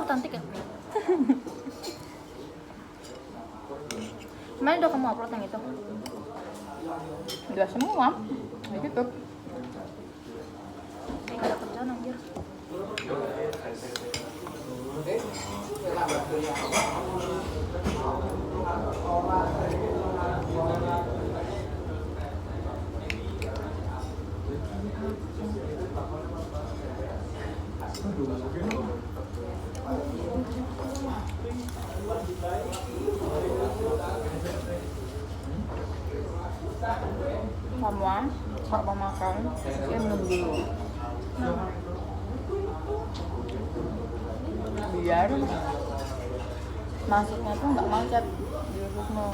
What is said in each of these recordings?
cantik ya. Kemarin udah kamu upload yang itu? Udah semua di YouTube. Kayak gak ada kerjaan anjir. Sama kalau makan dia minum dulu biar masuknya tuh nggak macet di ususmu.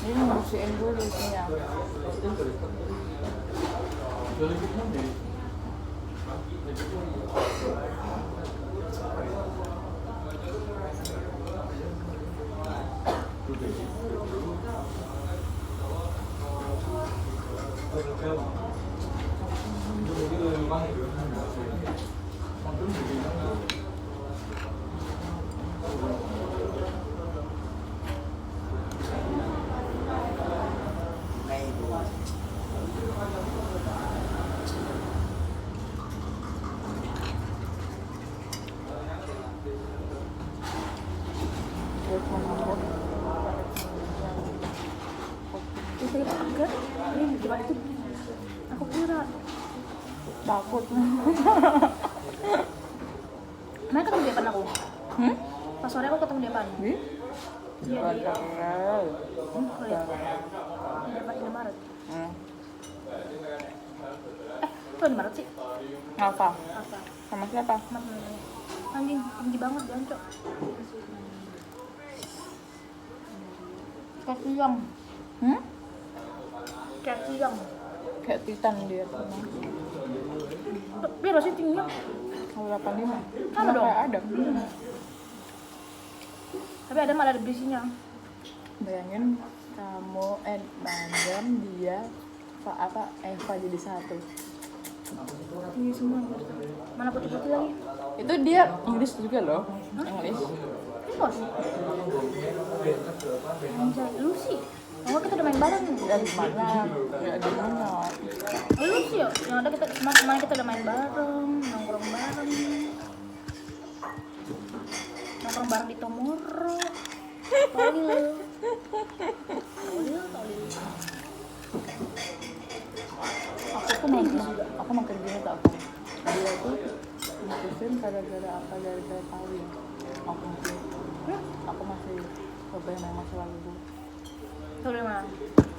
Ini bersihin dulu isinya. Itu enggak, ini gimana itu? Aku kira Takut. Kemarin ketemu di depan aku. Pas sore aku ketemu di depan. Di? Iya di depan Indomaret. Kok Indomaret sih? Apa? Apa? Sama siapa? Mas anjing tinggi banget jancok. Kayak siang. Kayak siang. Kayak titan dia tuh. Biar sih tingginya. 85. Sama dong. Ada. Tapi ada malah ada berisinya. Bayangin kamu Madam dia Eva jadi satu. Tinggi semua. Mana putih-putih lagi? Itu dia Inggris juga loh. Inggris. Bos. Anjay, Lucy. Oh, kita udah main bareng. Ya di mana? Ya di mana? Lucy ya. Yang ada kita kemarin kita udah main bareng, nongkrong bareng. Nongkrong bareng di Tomorrow. Tolil. Aku makin gini tak apa. Dia tuh mutusin gara-gara apa? Gara-gara tahu ya. Aku masih cobain yang masa lalu dulu. Tolil mana?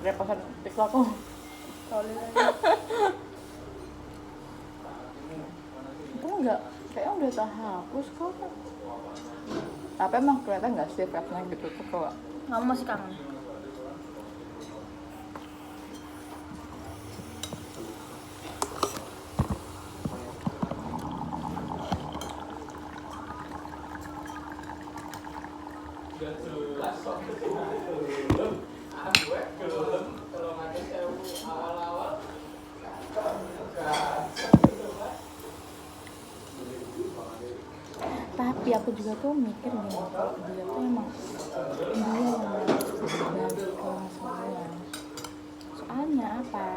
Reposan TikTok aku. Tolil lagi. Itu enggak, kayaknya udah tak hapus kok. Tapi emang kelihatan nggak sih vibe-nya gitu tuh kok. Kamu masih kangen? Tapi aku juga tuh mikir gini, kalau dia tuh emang dia yang berbagi ke masalahnya. Soalnya apa?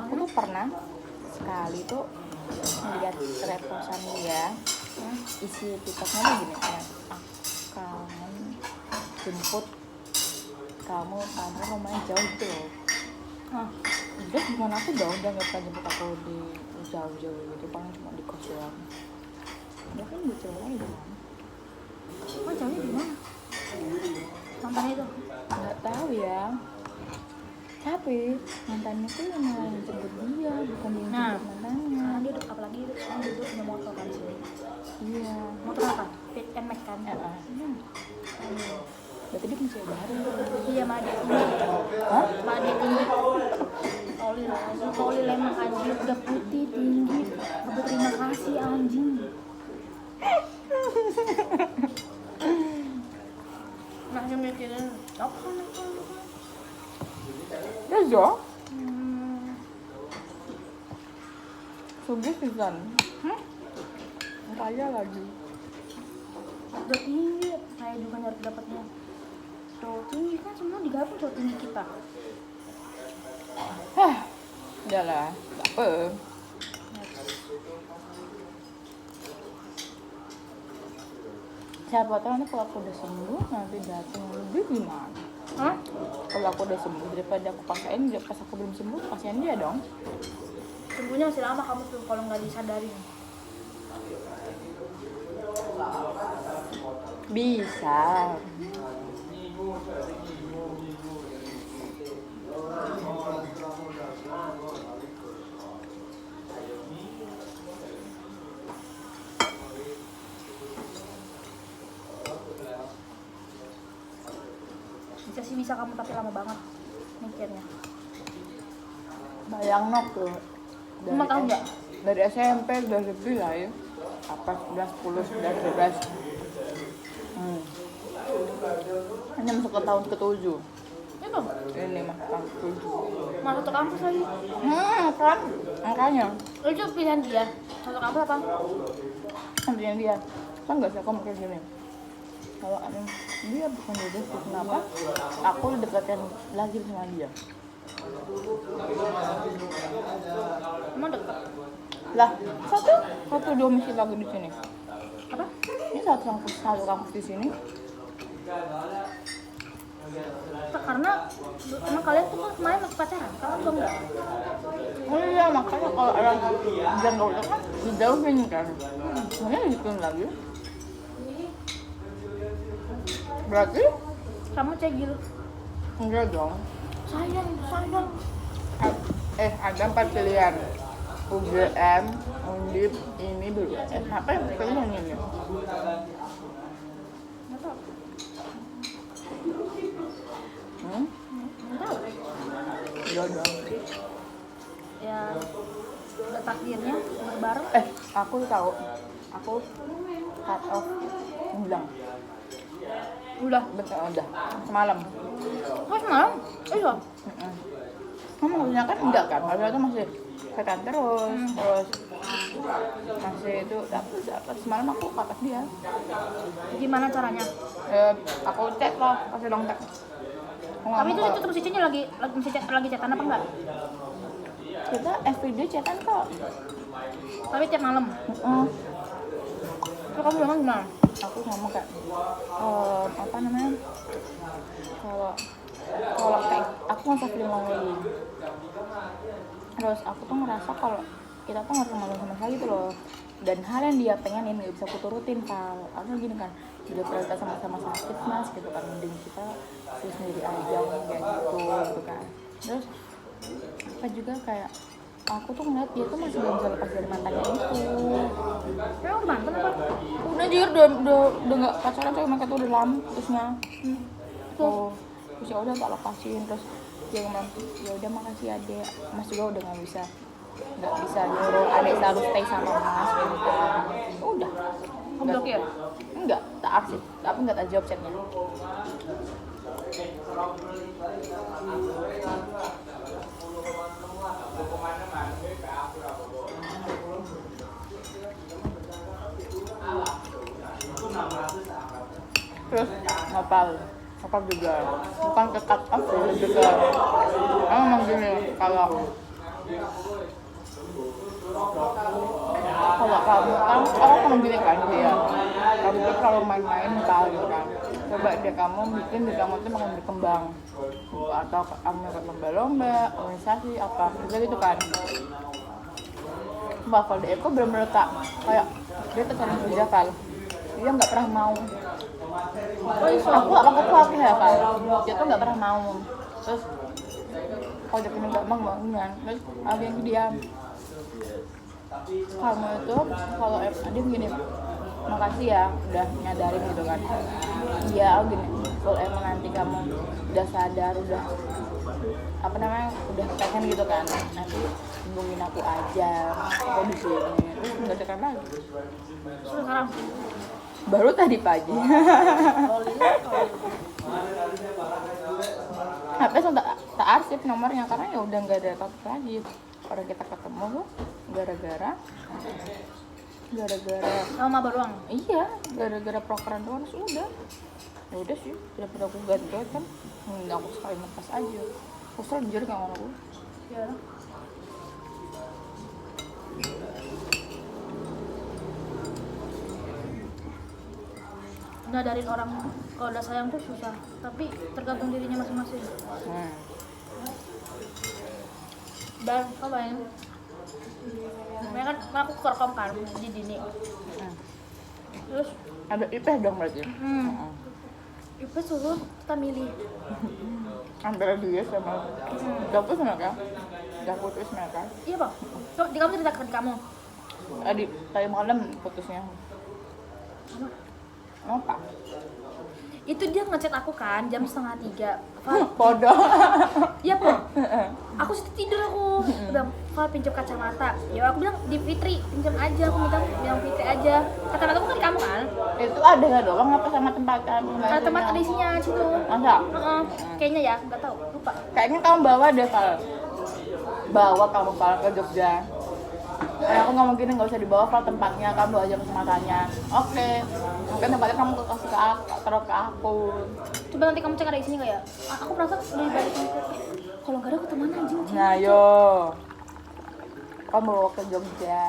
Aku tuh pernah sekali tuh ngeliat reposan dia, isi TikToknya tuh gini kayak akan jemput kamu karena rumahnya jauh gitu loh. Terus gimana aku udah nggak pernah jemput aku di jauh-jauh gitu, paling cuma di kos doang. Dia kan di cewek lagi kan? Oh, jauhnya di mana? Mantannya itu? Nggak tahu ya. Tapi mantannya tuh yang malah jemput dia, bukan dia yang jemput mantannya. Karena dia apalagi sekarang dia punya motor kan sini. Iya. Motor apa? Pit and Mac kan? Berarti dia punya baru. Iya, sama dia tinggi. Hah? Sama dia tinggi. Tolil emang anjing, udah putih, tinggi. Berterima kasih anjing. Masih mikirin apa nih? Ya Jo. Sugih pisan. kaya lagi. Udah tinggi, saya juga nyari dapatnya cowok tinggi kan, semua digabung cowok tinggi kita. Udah lah, gak apa. Siapa tahu nanti kalau aku udah sembuh nanti datang lebih gimana? Hah? Kalau aku udah sembuh daripada aku paksain, pas aku belum sembuh kasihan dia dong. Sembuhnya masih lama kamu tuh kalau nggak disadarin. Bisa. Bisa sih bisa kamu, tapi lama banget mikirnya. Bayang nok tuh. Cuma tahu nggak? Dari SMP udah lebih lah ya. Apa 11, 10, 11, 12. Hanya masuk ke tahun ke-7. Itu Ini mah tahun ke-7. masuk ke kampus lagi. Kan? Makanya. Itu pilihan dia. Masuk kampus apa? Nantinya dia. Kan nggak sih aku mikir gini. Kalau dia bukan jodohku, kenapa aku deketin lagi sama dia? Emang deket? Lah, satu domisi lagi di sini. Apa? Ini satu kampus di sini. Karena emang kalian tuh kan kemarin masih pacaran, kalian belum nggak? Oh iya, makanya kalau orang jangkau itu kan dijauhin kan. Makanya dibikin lagi. Berarti? Kamu cegil. Enggak dong. Sayang. Ada 4 pilihan. UGM, Undip, ini dulu. Apa yang pilihan ini? Nggak tahu. Nggak tahu. Iya dong. Ya udah takdirnya bareng. Aku tahu. Aku cut off bilang. Udah. Udah. Semalam. Oh semalam? Iya. Kamu maksudnya kan enggak kan? Maksudnya itu masih tekan terus masih itu dapat semalam aku cut off dia. Gimana caranya? Aku chat loh, kasih dong chat. Tapi itu tetap si Cinya lagi chatan apa enggak? Kita everyday chatan kok. Tapi tiap malam. Terus kamu bilang gimana? Aku ngomong kayak apa namanya? Kalau kayak aku ngerasa feeling lonely. Terus aku tuh ngerasa kalau kita tuh nggak sama sekali gitu loh. Dan hal yang dia pengenin nggak bisa aku turutin Kal. Karena gini kan, udah pernah kita sama-sama sakit mas gitu kan, mending kita sendiri aja kayak gitu kan. Terus apa juga kayak aku tuh ngeliat dia tuh masih belum bisa lepas dari mantannya itu. Emang udah mantan apa? Udah jujur udah nggak pacaran tuh, mereka tuh udah lama terusnya. Terus ya udah tak lepasin, terus dia ngomong ya udah makasih adek, mas juga udah nggak bisa nyuruh adek selalu stay sama mas gitu kan. Udah Kamu blokir? enggak, tak arsip tapi nggak tak jawab chatnya. Terus ngapal juga bukan ke cut off sih, lebih ke emang gini, kalau kamu kan ngomong gini kan dia, kamu tuh kalau main-main gitu kan, coba deh kamu bikin di kamu tuh makin berkembang, atau kamu ikut lomba-lomba, organisasi apa gitu kan. Kalau dia itu bener-bener tak kayak dia tertarik kerja kan, dia nggak pernah mau. Aku ya kan, dia tuh nggak pernah mau. Terus kalau dia punya gampang banget, terus ada yang diam. Kamu itu kalau dia begini, makasih ya udah nyadarin gitu kan. Dia gini, kalau emang nanti kamu udah sadar, udah apa namanya, udah pengen gitu kan, nanti hubungin aku aja, aku di sini. Terus nggak tekan lagi. Sekarang Baru tadi pagi. HP tak arsip nomornya karena ya udah nggak ada topik lagi. Orang kita ketemu tuh gara-gara gara-gara Sama maba doang. iya gara-gara prokeran doang sudah ya udah sih daripada aku ganti kan aku sekali lepas aja aku anjir gak mau aku Ya. Ngadarin orang kalau udah sayang tuh susah, tapi tergantung dirinya masing-masing. Dan kau bayangin, namanya kan aku kerekam kan di Dini. Terus ada IP dong berarti Ibu suruh kita milih. antara dia sama gak mereka gak putus mereka Iya bang, coba di kamu ceritakan kamu. tadi malam putusnya apa? Itu dia ngechat aku kan jam 2:30. Bodoh. Iya po. Aku situ tidur aku. Bilang, Val pinjam kacamata. Ya aku bilang di Fitri pinjam aja. Aku minta bilang Fitri aja. Kacamata aku kan di kamu kan. Itu ada nggak doang apa sama tempat kamu? Tempat ada isinya situ. Masa? Kayaknya ya, nggak tahu, lupa. Kayaknya kamu bawa deh Val. Bawa kamu Val ke Jogja. Aku ngomong gini nggak usah dibawa Val tempatnya, kamu bawa aja kacamatanya. Oke. Mungkin tempatnya kamu kasih ke aku, taruh ke aku. Coba nanti kamu cek ada isinya nggak ya? Aku merasa udah dibalikin ke. Kalau nggak ada aku kemana anjing? Nah yo, kamu bawa ke Jogja.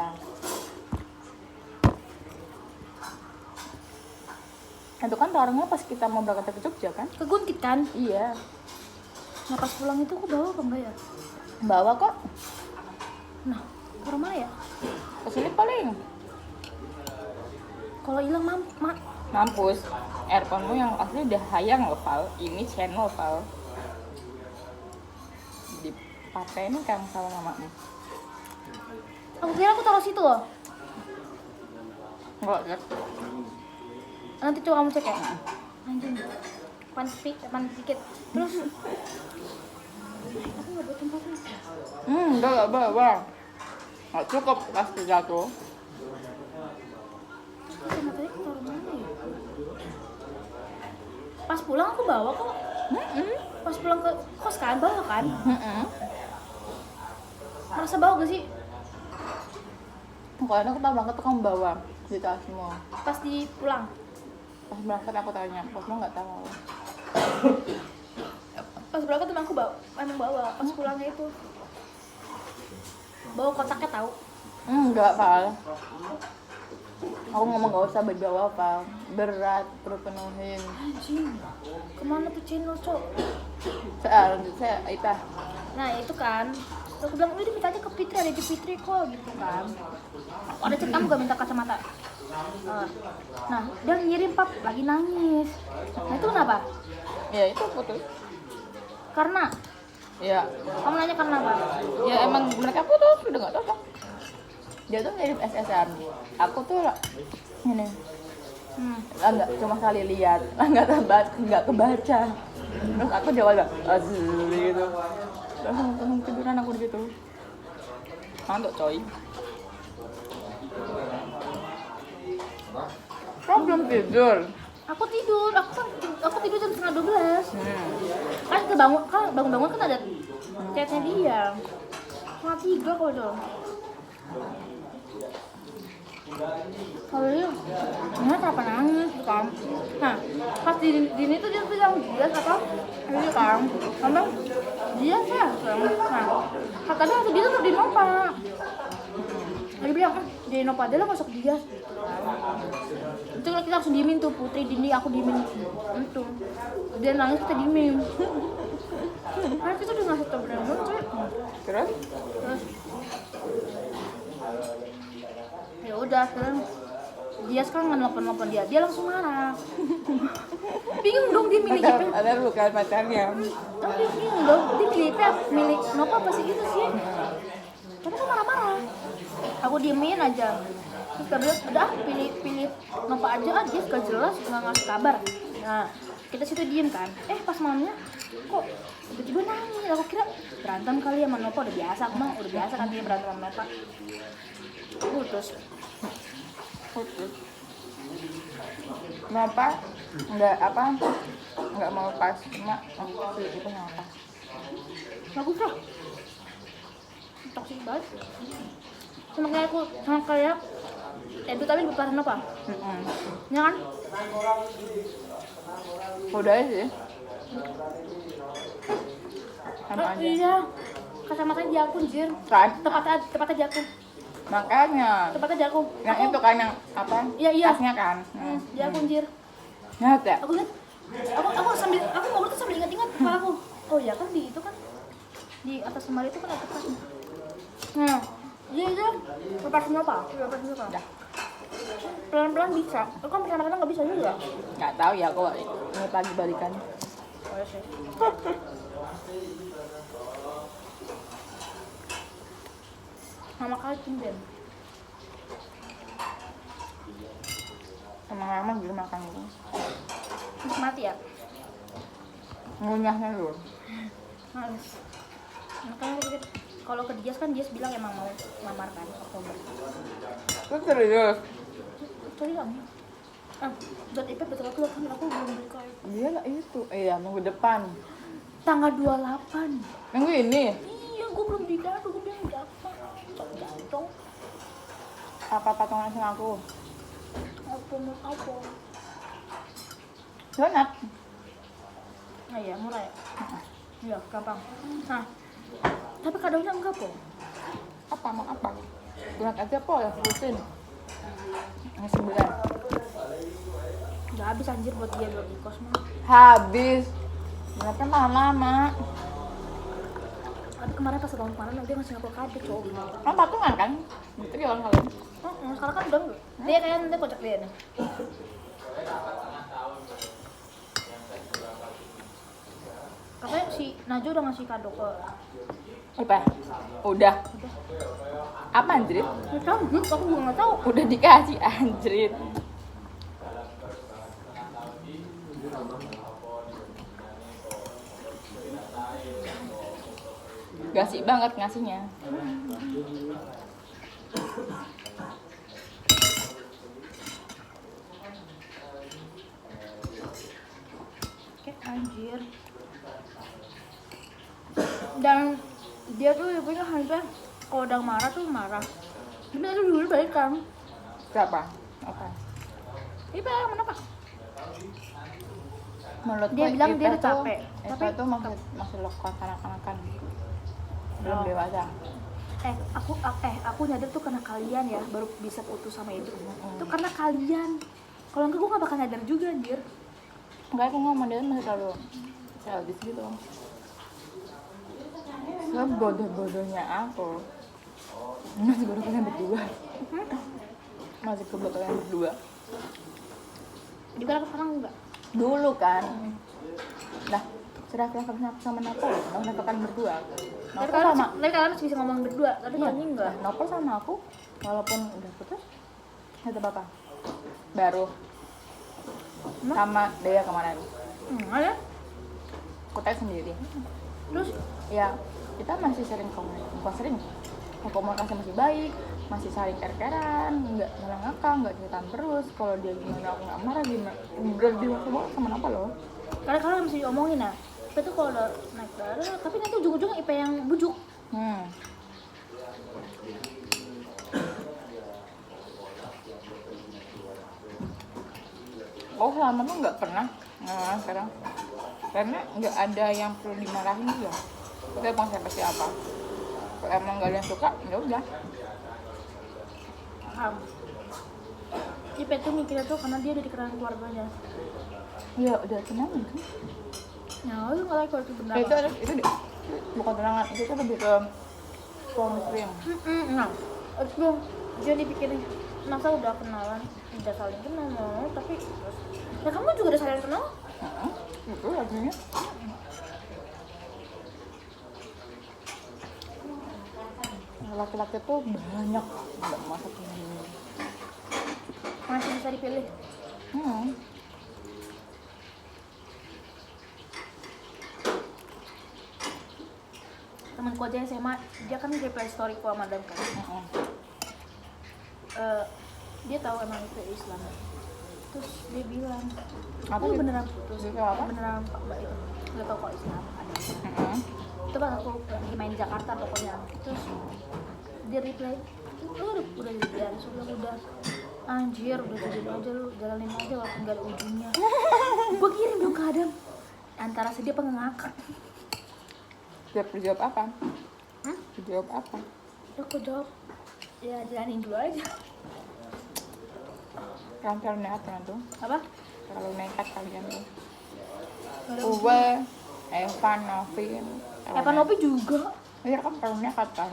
Itu kan taruhnya pas kita mau berangkat ke Jogja kan? Ke Guntit kan? Iya. Nah pas pulang itu aku bawa apa enggak ya? Bawa kok. Nah, ke mana ya? Kesini paling. Kalau hilang Mampus. Earphone-mu yang asli udah hayang loh Val. Ini channel Val. Dipakai ini kamu sama mamamu. Aku kira aku taruh situ loh. Enggak ya? Nanti coba kamu cek ya. Anjing. Panik dikit. Terus aku nggak buat tempatnya. Enggak bawa. Nggak cukup pasti jatuh. Kacamatanya aku taruh mana ya? Pas pulang aku bawa kok. Pas pulang ke kos kan bawa kan? Merasa bawa gak sih? Pokoknya aku tahu banget tuh kamu bawa di tasmu. Pas di pulang. Pas berangkat aku tanya, pasmu nggak tahu. Pas berangkat emang aku emang bawa. Pas pulangnya itu bawa kotaknya tahu. Enggak Val. Aku ngomong gak usah berbawa Val. Berat perlu penuhin. Anjing. Kemana tuh channel cok? Saya Ita. Nah itu kan. Terus aku bilang, udah minta aja ke Fitri, ada di Fitri kok gitu kan. Ada chat kamu gak minta kacamata? Nah, dia ngirim pap, lagi nangis. Nah itu kenapa? Ya itu putus. Karena? Ya. Kamu nanya karena apa? Ya emang mereka putus, udah gak cocok. Dia tuh ngirim SSR. Aku tuh ini nggak cuma sekali lihat, nggak kebaca. Terus aku jawab gitu. Langsung tiduran aku di situ. Ngantuk coy. Kamu belum tidur? Aku tidur tidur jam 11:30. Kan bangun kan ada chatnya dia. 2:30 kalau dong. Kalau dia, kenapa nangis kan? Nah, pas di Dini tuh dia bilang dia apa? Ini kan, sama dia ya. Nah, katanya waktu dia tuh di Nova. Dia bilang, di Nova aja lah masuk dia. Itu kita langsung diemin tuh Putri, Dini, aku diemin. Itu dia nangis kita diemin. Karena kita udah ngasih tau bener-bener cuy. Terus? Ya udah sekarang dia sekarang nge-nelfon dia langsung marah. Bingung dong dia milih IP. Ada bukan pacarnya. Tapi bingung dong dia milih IP milih Nova apa sih gitu sih. Tapi kan marah-marah. Aku diemin aja. Terus dia udah pilih Nova aja dia gak jelas nggak ngasih kabar. Nah kita situ diem kan. Pas malamnya kok tiba-tiba nangis. Aku kira berantem kali ya sama Nova, udah biasa. Aku mah udah biasa kan dia berantem sama Nova. Putus. Kenapa? Nggak mau pas, cuma itu nggak pas. Bagus lah. Toksik banget. Sama kayak Edu tapi bukan apa? Ya kan? Udah sih. Sama aja. Iya. Kacamatanya di aku anjir. Kan? Tepatnya di aku. Makanya. Tepatnya di aku. Yang itu kan yang apa? Iya. Tasnya kan. Di aku anjir. Lihat ya? Aku lihat. Aku ngobrol tuh sambil ingat-ingat kepala aku. Oh ya kan di itu kan di atas lemari itu kan ada tasnya. Nah, iya itu lepasin apa? Lepasin apa? Udah. Pelan-pelan bisa. Aku kan pertama-tama nggak bisa juga. Nggak tahu ya kok ini pagi balikan. Oh ya sih. Mama kali tumben. Lama-lama gitu makan itu. Mati ya? Ngunyahnya dulu. Males. Makanya aku pikir kalau ke Dias kan Dias bilang emang mau lamar kan Oktober. Itu serius? Sorry kan? Buat IP betul aku kan aku belum beli kain. Iya lah itu. Iya minggu depan. Tanggal 28. Minggu ini? Iya, gue belum beli kado, gue bilang apa? Jantung. Apa patungan sama aku? Apa? Donat. Nah iya, murah ya? Iya, gampang. Nah, tapi kadonya enggak po. Apa mau apa? Donat aja po ya rutin. Yang 9. Udah habis anjir buat dia buat di kos mah. Habis. Donatnya malah lama. Tapi kemarin pas tahun kemarin dia ngasih aku kado cowok. Kan patungan kan? Gitu ya orang kalian. Sekarang kan udah enggak. Dia kayak nanti kocak dia nih. Katanya si Najwa udah ngasih kado ke Apa? Udah. Apa anjrit? nggak tahu, aku juga nggak tahu. Udah dikasih anjrit. Gasik banget ngasihnya. Kayak anjir. Dan dia tuh ibunya hampir kalau udah marah tuh marah. Tapi itu dulu baik kan. Siapa? Apa? Ibu yang kenapa? Menurut Dia bilang dia udah capek. Tapi itu masih lokal kanak-kanakan. Belum dewasa. Aku nyadar tuh karena kalian ya baru bisa putus sama itu. Itu karena kalian. Kalau enggak gue gak bakal nyadar juga anjir. Enggak, aku ngomong dia masih terlalu selfish gitu. Sebodoh-bodohnya aku masih baru kalian berdua. Masih kebel kalian berdua. Juga aku sekarang enggak. Dulu kan. Nah, sudah kelas sama Nopal, Nopal kan berdua. Nopal sama Kalian masih bisa ngomong berdua, tapi iya, kalian enggak. Nopal sama aku walaupun udah putus itu apa? Baru sama Dea kemarin. Ada. Aku tanya sendiri. Terus Ya, kita masih sering komunikasi masih baik, masih saling care-carean, nggak malah ngakak, nggak ceritaan terus. Kalau dia gimana aku nggak marah, gimana udah dewasa banget sama apa loh. karena kalian masih diomongin ya. Tapi tuh kalau udah naik darah, tapi nanti ujung-ujungnya IP yang bujuk. Oh selama tuh nggak pernah sekarang karena nggak ada yang perlu dimarahin juga. Kita mau siapa kalau emang nggak ada yang suka ya udah. Paham. IP tuh mikirnya tuh karena dia udah dikenal keluarganya. Ya udah tenang kan. Ya lu nggak tahu kalau itu benar. Itu bukan tenangan, itu lebih ke suami istri yang Nah, itu dia dipikirin masa udah kenalan, udah saling kenal, tapi terus ya kamu juga udah saling kenal? itu artinya laki-laki tuh banyak nggak masuk ini. Masih bisa dipilih. Temanku aja SMA, dia kan reply story ku sama Madam kan. Dia tahu emang itu Islam. Terus dia bilang, Apa aku sih? beneran putus. Dia bilang apa? Beneran Pak Mbak itu. Nggak tahu kok Islam ada. Itu pas aku lagi main di Jakarta pokoknya. Terus dia reply, lu udah jadian, sudah Anjir, udah jujur aja lu, jalanin aja walaupun gak ada ujungnya. Gue kirim dong ke Adam. Antara sedih apa ngakak. Dijawab apa? Hmm? Dijawab apa? Udah aku jawab, ya jalanin dulu aja. Kalian terlalu nekat kan tuh? Apa? Terlalu nekat kalian tuh. Gak ada Uwe, Evan, Novin. Evan Nopi juga. Iya kan terlalu nekat kan?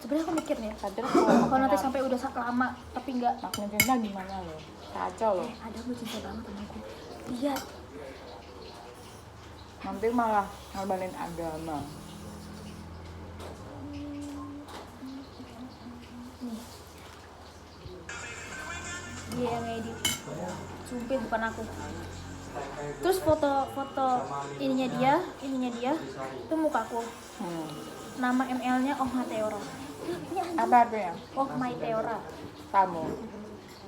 Sebenarnya aku mikir nih ya, Padahal kalau nanti sampai udah lama tapi nggak makna cinta gimana lo? Kacau lo. ada lu cinta banget sama aku. Lihat, Nanti malah ngorbanin agama. dia yang edit. Sumpah bukan aku. Terus foto ininya dia itu mukaku. Nama ML-nya Oh My Teora. Apa artinya? Oh My Teora. Kamu.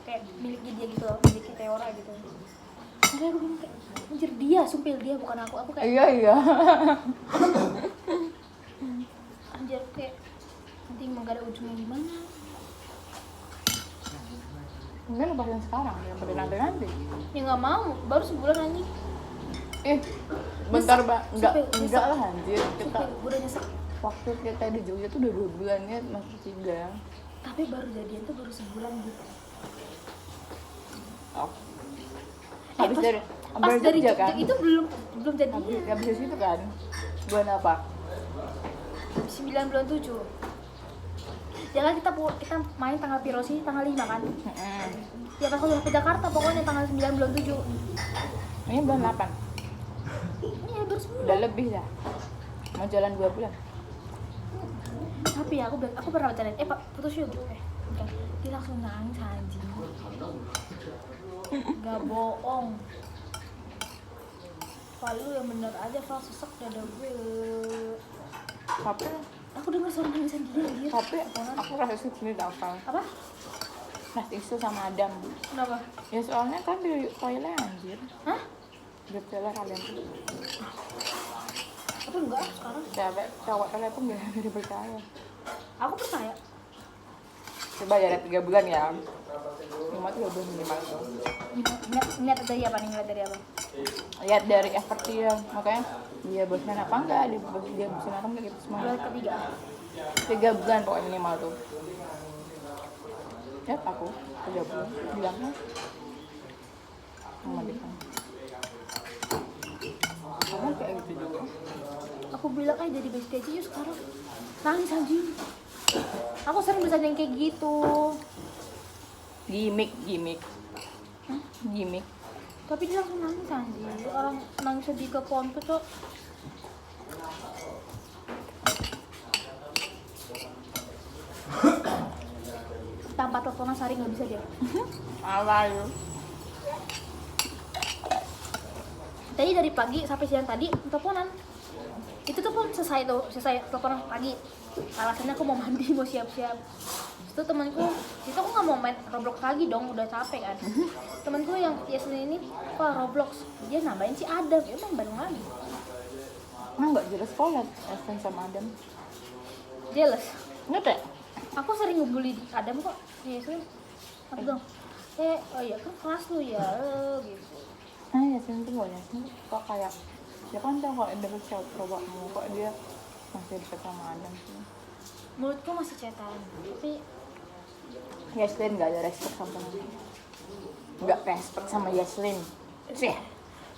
Kayak miliknya dia gitu loh, miliknya Teora gitu. Makanya aku bilang kayak, anjir dia, sumpil dia bukan aku. Aku kayak, Iya. anjir kayak, nanti emang gak ada ujungnya gimana. Mungkin lepasin sekarang, yang pada nanti. Ya gak mau, baru sebulan anjing. Bentar Nyesek. enggak Sumpil, lah anjir. Kita Sumpil, gue udah nyesek. waktu kita di Jogja tuh udah 2 bulan ya, masih 3. Tapi baru jadian tuh baru sebulan gitu. Oh. Habis Pas dari Jogja Jogja kan? itu belum jadian. Habis dari situ kan? Bulan apa? 9 bulan 7. Ya kan kita main tanggal piro sih? Tanggal 5 kan? Ya pas aku udah ke Jakarta pokoknya tanggal 9 bulan 7. Ini bulan 8. Iya baru sebulan. Udah lebih dah. Mau jalan 2 bulan. Tapi aku pernah bercandain, Pak putus yuk gitu. Bukan. Dia langsung nangis anjing. Gak bohong. Kalau lu yang bener aja, Val, sesek dada gue. Tapi Aku denger suara nangisan dia anjir. aku rasa sendiri apa? Apa? Nah, isu sama Adam. Kenapa? Ya soalnya kan di toilet anjir. Hah? Di toilet kalian tuh. Tapi enggak sekarang. Cowok toilet pun gak dipercaya. Aku percaya. Coba ya 3 bulan ya. 5 bulan minimal tuh. Ngeliat dari apa nih? Ngeliat dari apa? Lihat dari effort dia, makanya dia bosan apa enggak, dia bosan apa enggak gitu semua. Bulan ketiga. 3 bulan pokoknya minimal tuh. Ya aku 3 bulan bilangnya sama dia. Kamu kayak gitu juga. Aku bilang aja jadi bestie aja yuk sekarang. Nangis anjing. Aku sering bercanda yang kayak gitu. Gimik. Hah? Gimik. Tapi dia langsung nangis anjing. Orang nangis sedih ke pohon tuh cok. Tanpa teleponan sehari nggak bisa dia. Apa lu? Tadi dari pagi sampai siang tadi teleponan. Itu tuh pun selesai teleponan pagi. Alasannya aku mau mandi, mau siap-siap. Itu temanku, itu aku nggak mau main Roblox lagi dong, udah capek kan. Temanku yang Yasmin ini, wah Roblox, dia nambahin si Adam, ya main bareng lagi. Nggak jelas kok liat Evan sama Adam. Jealous. Nggak deh. Aku sering ngebully Adam kok, Yasmin. Aku bilang, oh iya kan kelas lu ya, gitu. Yasin tuh gak Yasin kok kayak dia kan tau kalau dia coba-coba kok dia masih dekat sama Adam sih. Mulutku masih cetan, tapi Yaslin gak ada respect sama dia. Gak respect sama Yaslin sih.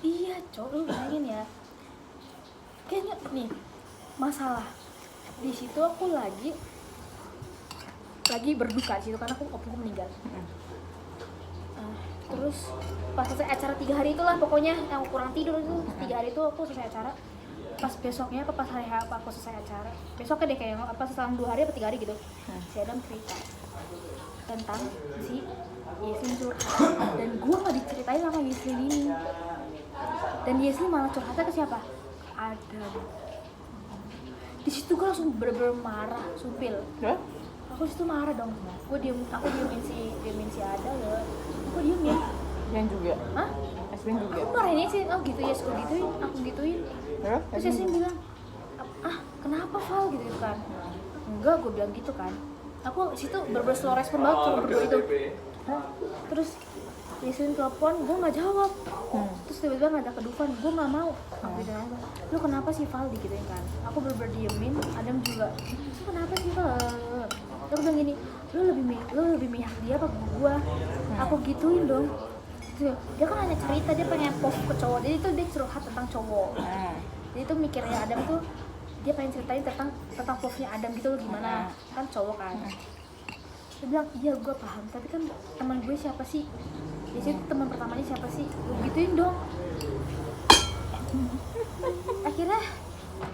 iya cok, lu bayangin ya. Kayaknya nih masalah di situ aku lagi berduka di situ karena aku opung meninggal. Terus pas selesai acara 3 hari itulah pokoknya yang aku kurang tidur itu 3 hari itu aku selesai acara. Pas besoknya apa pas hari apa aku selesai acara besoknya deh kayaknya apa selang 2 hari apa 3 hari gitu. Si Adam cerita tentang si Yeslin curhat dan gue gak diceritain sama Yeslin ini, dan Yeslin malah curhatnya ke siapa? Adam. Di situ gue langsung bener-bener marah, supil. Aku di situ marah dong. Aku diemin si Adam ya. Aku diemin. Yang juga. Hah? Yaslin juga. Aku marahin sih, oh gitu ya, aku gituin. Terus Yasin bilang, kenapa Val gitu kan? Enggak, gue bilang gitu kan. aku situ bener-bener slow respon banget sama berdua itu. Terus Yeslin telepon, gue nggak jawab. Terus tiba-tiba ngajak ke Dufan, gue nggak mau. Aku bilang, lu kenapa sih Val, digituin kan? Aku bener-bener diemin, Adam juga. Lu kenapa sih Val? Terus bilang gini, lu lebih mihak dia apa gue? Aku gituin dong. Terus dia kan hanya cerita, dia pengen post ke cowok, jadi itu dia curhat tentang cowok. Jadi itu mikirnya Adam tuh, dia pengen ceritain tentang postnya Adam gitu loh, gimana? Kan cowok kan. Dia bilang, iya gue paham, tapi kan teman gue siapa sih? Di situ teman pertamanya siapa sih? Lu gituin dong. Akhirnya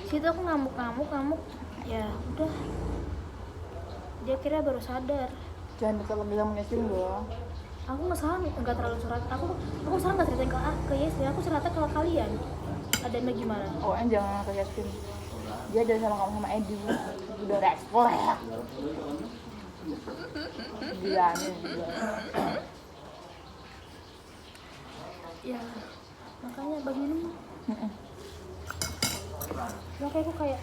situ aku ngamuk. Ya udah. Dia akhirnya baru sadar. Jangan kalau bilang Yeslin dong. Aku nggak terlalu curhat. Aku sekarang nggak ceritain ke Yeslin. Aku cerita ke kalian. Adanya gimana? Oh, jangan ke Yeslin. Dia ada sama Edi. Udah refleks. Gila nih. Ya makanya begini. Makanya aku kayak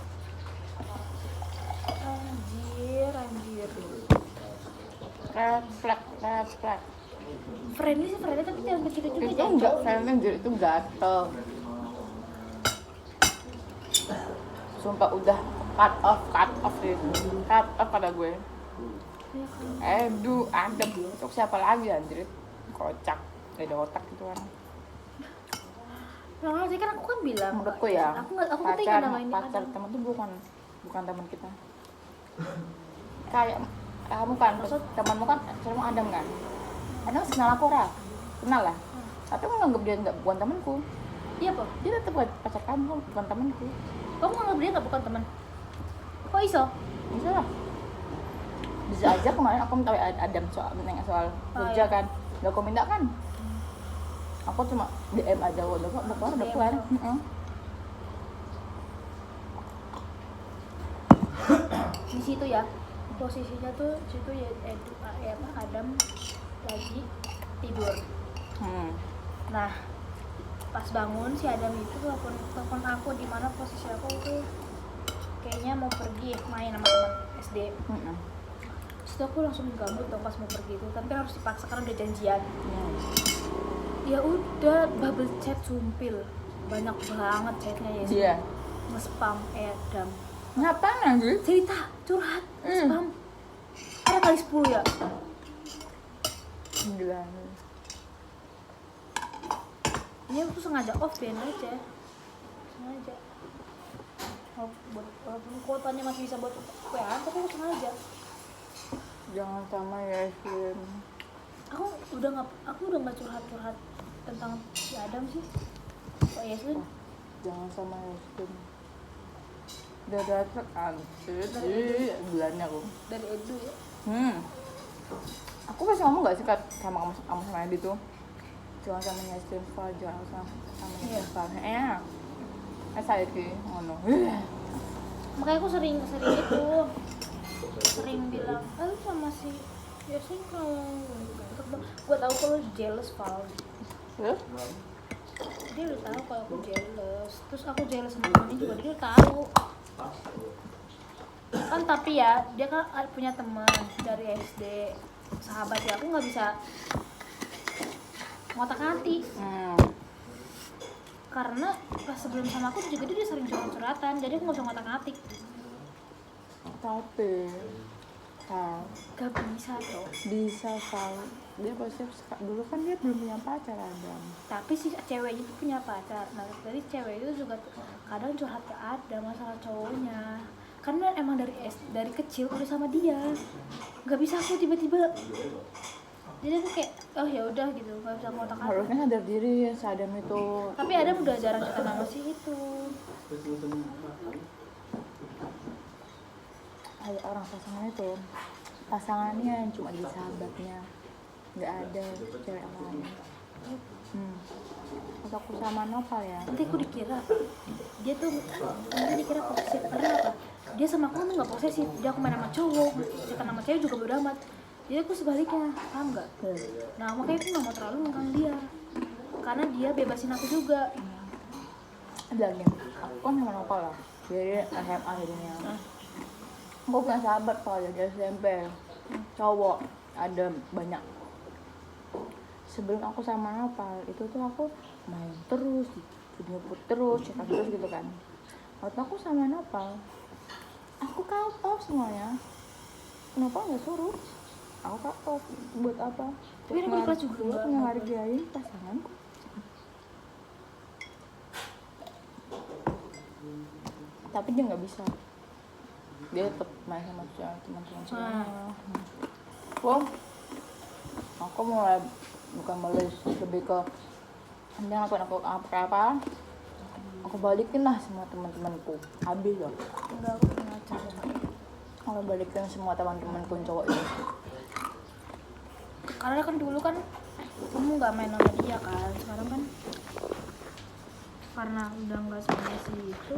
anjir. Refleks. Friendly sih friendly, tapi jangan begitu juga. Itu enggak friendly, anjir, itu gatel. Sumpah udah cut off pada gue. Ya kan? Adem. Untuk siapa lagi anjir? Kocak. Gak ada otak gitu orang. Nah, jadi kan aku kan bilang. Menurutku ya. Aku tinggal namain pacar teman tuh bukan teman kita. Kayak kamu kan, temanmu kan, kamu Adam kan? Adam kenal aku ora? Kenal lah. Tapi aku nganggap dia bukan temanku. Iya Pak. Dia tetap pacar kamu, bukan temanku. Kamu nganggap dia nggak bukan teman? Kok iso? Bisa lah. Bisa aja kemarin aku minta Adam soal kerja kan. Gak aku minta kan. Aku cuma DM aja udah keluar. Di situ ya. Posisinya tuh situ ya Adam lagi tidur. Nah, pas bangun si Adam itu telepon aku di mana posisi aku tuh kayaknya mau pergi main sama teman SD. Terus aku langsung gabut dong pas mau pergi itu, tapi kan harus dipaksa karena udah janjian. Ya udah, bubble chat sumpil, banyak banget chatnya ya. Iya. Nge-spam Adam. Ngapain anjir? Cerita, curhat, spam. Ada kali 10 ya. Gila. Ini aku sengaja off biarin aja. Sengaja. Walaupun kuotanya masih bisa buat WA, tapi aku sengaja. Jangan sama Yeslin. Aku udah nggak curhat tentang si Adam sih. Kok Yeslin? Jangan sama Yeslin. Udah datang anjir bulannya aku. Dari Edu ya. Aku pasti ngomong gak sih sama Edi tuh. Jangan sama Yeslin, jangan sama Yeslin. Saya sih ngono. Makanya aku sering bilang, lu sama si Yeslin kalau gue tahu kalau jealous Val. Dia udah tahu kalau aku jealous. Terus aku jealous sama temennya juga, dia udah tahu. Kan tapi ya dia kan punya teman dari SD, sahabat ya, aku nggak bisa ngotak-ngatik. Karena pas sebelum sama aku juga dia sering curhat-curhatan, jadi aku nggak bisa ngotak-ngatik. Tapi gak bisa tuh. Bisa Val. Dia pasti dulu kan dia belum punya pacar Adam. Tapi si ceweknya itu punya pacar. Nah dari cewek itu juga kadang curhat ke Adam masalah cowoknya. Karena emang dari kecil udah sama dia. Gak bisa aku tiba-tiba. Jadi aku kayak oh ya udah gitu, gak bisa ngotak-ngatik. Harusnya sadar diri ya si Adam itu. Tapi Adam udah jarang cerita sama si itu. Ada orang pasangannya yang cuma jadi sahabatnya, nggak ada cewek yang lain. Pas aku sama Nopal ya, Nanti aku dikira dia dikira posesif. Karena apa? Dia sama aku tuh nggak posesif, dia aku main sama cowok, cerita sama cewek juga bodo amat. Jadi aku sebaliknya, paham nggak? Nah makanya aku nggak mau terlalu ngekang dia, karena dia bebasin aku juga. bilangin aku kan sama Nopal lah, jadi SMA jadinya. Aku punya sahabat kalau dari SMP, cowok ada banyak. Sebelum aku sama Nopal itu tuh aku main terus, nyebut terus, cetak terus gitu kan. Waktu aku sama Nopal, aku cut off semuanya. Nopal nggak suruh, aku cut off. Buat apa? Tapi ini aku kelas juga Buat ngehargain pasanganku. Tapi dia nggak bisa, dia tetap main sama teman-teman semuanya. Aku mulai bukan bales, lebih ke dia ngapain aku apa aku balikin lah semua teman-temanku, habis loh. Enggak, aku pernah ngajar. Aku balikin semua teman-temanku yang cowok itu. Karena kan dulu kan kamu nggak main sama dia kan, sekarang kan karena udah nggak sama si itu